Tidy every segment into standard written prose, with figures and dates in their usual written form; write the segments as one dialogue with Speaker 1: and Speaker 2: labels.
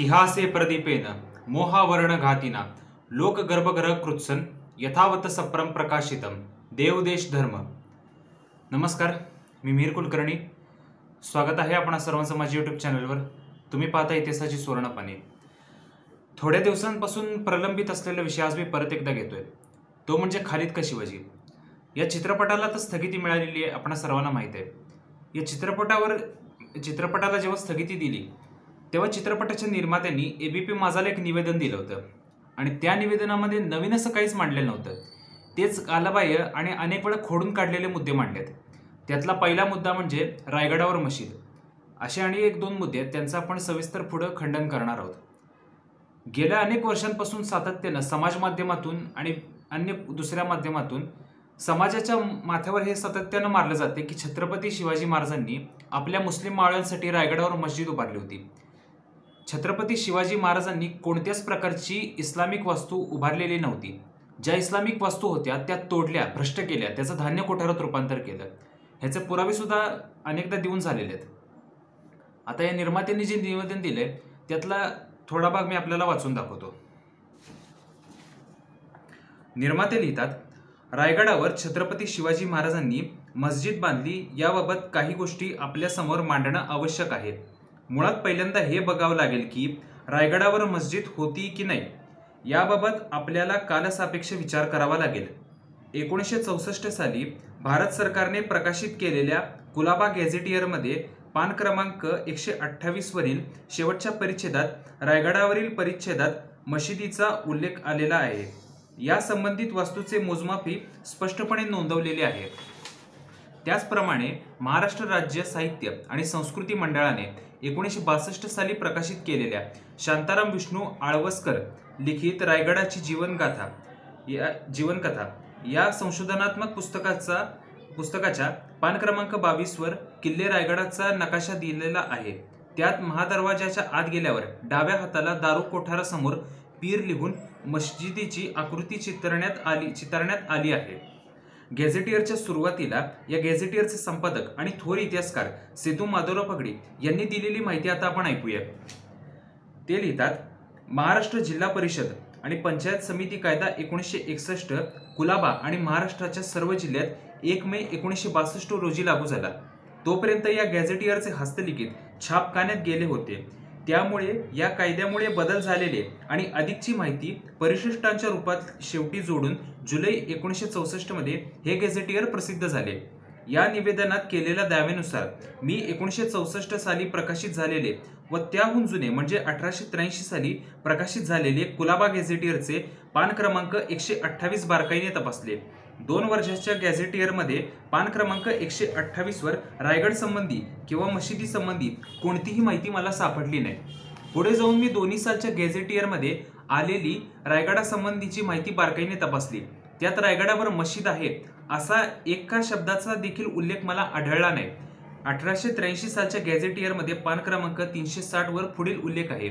Speaker 1: इहासे प्रदीपेन मोहावर्ण घातिना लोक गर्भग्रह कृत्सन यथावत सप्रम प्रकाशितम देवदेश धर्म. नमस्कार, मी मीर कुलकर्णी. स्वागत आहे आपणा सर्वांचं माझ्या यूट्यूब चॅनलवर. तुम्ही पाहता इतिहासाची सुवर्णपाने. थोड्या दिवसांपासून प्रलंबित असलेला विषय आज मी परत एकदा घेतोय, तो म्हणजे खालिद का शिवाजी. या चित्रपटाला तर स्थगिती मिळालेली आहे, आपणा सर्वांना माहीत आहे. या चित्रपटाला जेव्हा स्थगिती दिली तेव्हा चित्रपटाच्या निर्मात्यांनी एबीपी माझाला एक निवेदन दिलं होतं आणि त्या निवेदनामध्ये नवीन असं काहीच मांडलेलं नव्हतं. तेच कालबाह्य आणि अनेक वेळा खोडून काढलेले मुद्दे मांडलेत. त्यातला पहिला मुद्दा म्हणजे रायगडावर मशीद. असे आणि एक दोन मुद्दे आहेत, त्यांचं आपण सविस्तर पुढं खंडन करणार आहोत. गेल्या अनेक वर्षांपासून सातत्यानं समाज माध्यमातून आणि अन्य दुसऱ्या माध्यमातून समाजाच्या माथ्यावर हे सातत्यानं मारलं जाते की छत्रपती शिवाजी महाराजांनी आपल्या मुस्लिम मावळ्यांसाठी रायगडावर मस्जिद उभारली होती. छत्रपती शिवाजी महाराजांनी कोणत्याच प्रकारची इस्लामिक वास्तू उभारलेली नव्हती. ज्या इस्लामिक वास्तू होत्या त्या तोडल्या, भ्रष्ट केल्या, त्याचं धान्य कोठारात रूपांतर केलं. ह्याचे पुरावे सुद्धा अनेकदा देऊन झालेले आहेत. आता या निर्मात्यांनी जे निवेदन दिले त्यातला थोडा भाग मी आपल्याला वाचून दाखवतो. निर्माते लिहितात, रायगडावर छत्रपती शिवाजी महाराजांनी मस्जिद बांधली याबाबत काही गोष्टी आपल्या समोर मांडणं आवश्यक आहे. मुळात पहिल्यांदा हे बघावं लागेल की रायगडावर मस्जिद होती की नाही याबाबत आपल्याला कालसापेक्ष विचार करावा लागेल. 1964 साली भारत सरकारने प्रकाशित केलेल्या कुलाबा गॅझेटियरमध्ये पान क्रमांक 128 वरील शेवटच्या परिच्छेदात रायगडावरील परिच्छेदात मशिदीचा उल्लेख आलेला आहे. या संबंधित वास्तूचे मोजमापही स्पष्टपणे नोंदवलेले आहे. त्याचप्रमाणे महाराष्ट्र राज्य साहित्य आणि संस्कृती मंडळाने 1962 साली प्रकाशित केलेल्या शांताराम विष्णू आळवस्कर लिखित रायगडाची जीवनकथा या संशोधनात्मक पुस्तकाच्या पान क्रमांक 22 वर किल्ले रायगडाचा नकाशा दिलेला आहे. त्यात महादरवाजाच्या आत गेल्यावर डाव्या हाताला दारू कोठारासमोर पीर लिहून मस्जिदीची आकृती चितारण्यात आली आहे. गॅझेटियरच्या सुरुवातीला या गॅझेटियरचे संपादक आणि थोर इतिहासकार सेतू माधवराव पगडी यांनी दिलेली माहिती आता आपण ऐकूया. ते लिहितात, महाराष्ट्र जिल्हा परिषद आणि पंचायत समिती कायदा 1961 कुलाबा आणि महाराष्ट्राच्या सर्व जिल्ह्यात 1 मे 1962 रोजी लागू झाला. तोपर्यंत या गॅझेटियरचे हस्तलिखित छापखान्यात गेले होते. त्यामुळे या कायद्यामुळे बदल झालेले आणि अधिकची माहिती परिशिष्टांच्या रूपात शेवटी जोडून जुलै 1964 मध्ये हे गॅझेटियर प्रसिद्ध झाले. या निवेदनात केलेल्या दाव्यानुसार मी 1964 साली प्रकाशित झालेले व त्याहून जुने म्हणजे 1883 साली प्रकाशित झालेले कुलाबा गॅझेटियरचे पान क्रमांक 128 बारकाईने तपासले. 2 वर्षाच्या गॅझेटियरमध्ये पान क्रमांक 128 वर रायगड संबंधी किंवा मशिदी संबंधी कोणतीही माहिती मला सापडली नाही. पुढे जाऊन मी 2000 सालच्या गॅझेटियरमध्ये आलेली रायगडासंबंधीची माहिती बारकाईने तपासली. त्यात रायगडावर मशीद आहे असा एका शब्दाचा देखील उल्लेख मला आढळला नाही. 1883 सालच्या गॅझेटियरमध्ये पान क्रमांक 360 वर पुढील उल्लेख आहे.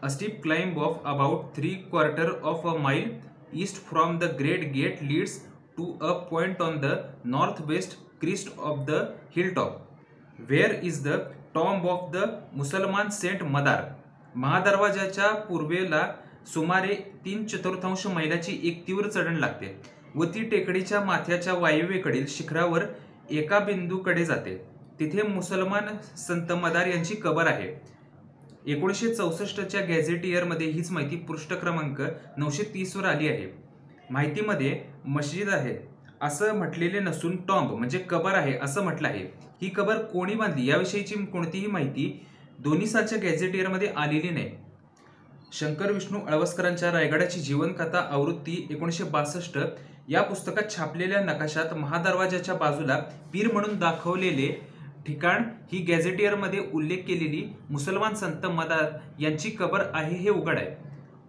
Speaker 1: A steep climb of about 3/4 of a mile east from the great gate leads to a point on the northwest crest of the hilltop where is the tomb of the Musalman saint Madar. महादरवाजाच्या पूर्वेला सुमारे 3/4 मैलाची एक तीव्र चढण लागते व ती टेकडीच्या माथ्याच्या वायव्येकडील शिखरावर एका बिंदूकडे जाते. तिथे मुसलमान संत मदार यांची कबर आहे. 1964च्या गॅझेटियरमध्ये हीच माहिती पृष्ठ क्रमांक 930 वर आली आहे. माहितीमध्ये मस्जिद आहे असं म्हटलेले नसून टॉम्ब म्हणजे कबर आहे असं म्हटलं आहे. ही कबर कोणी बांधली याविषयीची कोणतीही माहिती 2000 सालच्या गॅझेटियरमध्ये आलेली नाही. शंकर विष्णू आळवस्करांच्या रायगडाची जीवनकथा आवृत्ती 1962 या पुस्तकात छापलेल्या नकाशात महादरवाजाच्या बाजूला पीर म्हणून दाखवलेले ठिकाण ही गॅझेटियरमध्ये उल्लेख केलेली मुसलमान संत मदार यांची कबर आहे हे उघड आहे.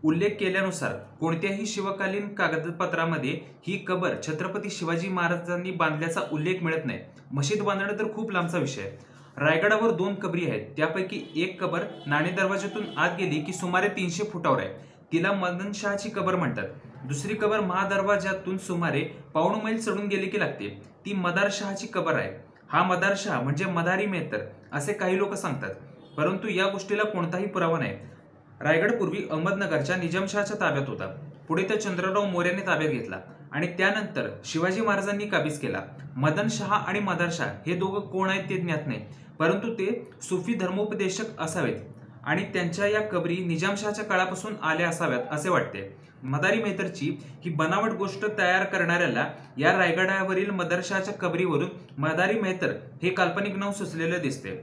Speaker 1: उल्लेख केल्यानुसार कोणत्याही शिवकालीन कागदपत्रामध्ये ही कबर छत्रपती शिवाजी महाराजांनी बांधल्याचा उल्लेख मिळत नाही. मशीद बांधणं तर खूप लांबचा विषय आहे. रायगडावर 2 कबरी आहेत. त्यापैकी एक कबर नाणे दरवाजातून आत गेली की सुमारे 300 फुटावर आहे. तिला मदनशहाची कबर म्हणतात. दुसरी कबर महादरवाजातून सुमारे पाऊण मैल चढून गेली की लागते. ती मदारशहाची कबर आहे. हा मदारशहा म्हणजे मदारी मेहतर असे काही लोक सांगतात, परंतु या गोष्टीला कोणताही पुरावा नाही. रायगड पूर्वी अहमदनगरच्या निजामशहाच्या ताब्यात होता. पुढे त्या चंद्रराव मोर्याने ताब्यात घेतला आणि त्यानंतर शिवाजी महाराजांनी काबीज केला. मदन शहा आणि मदारशाह हे दोघं कोण आहेत ते ज्ञात नाही, परंतु ते सुफी धर्मोपदेशक असावेत आणि त्यांच्या या कबरी निजामशहाच्या काळापासून आल्या असाव्यात असे वाटते. मदारी मेहतरची ही बनावट गोष्ट तयार करणाऱ्याला या रायगडावरील मदरशाच्या कबरीवरून मदारी मेहतर हे काल्पनिक नाव सुचलेले दिसते.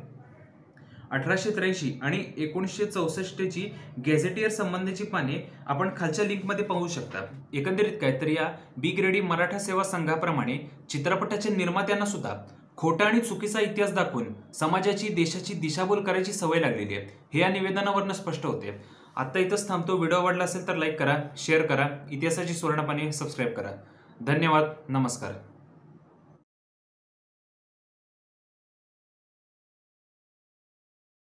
Speaker 1: 1883 आणि 1964 ची गॅझेटियर संबंधीची पाने आपण खालच्या लिंकमध्ये पाहू शकता. एकंदरीत काय तर या बी ग्रेडी मराठा सेवा संघाप्रमाणे चित्रपटाच्या निर्मात्यांना सुद्धा खोटा आणि चुकीचा इतिहास दाखवून समाजाची देशाची दिशाभूल करायची सवय लागलेली आहे हे या निवेदनावरून स्पष्ट होते. आता इथंच थांबतो. व्हिडिओ आवडला असेल तर लाईक करा, शेअर करा, इतिहासाची सुवर्णपाने सबस्क्राईब करा. धन्यवाद. नमस्कार.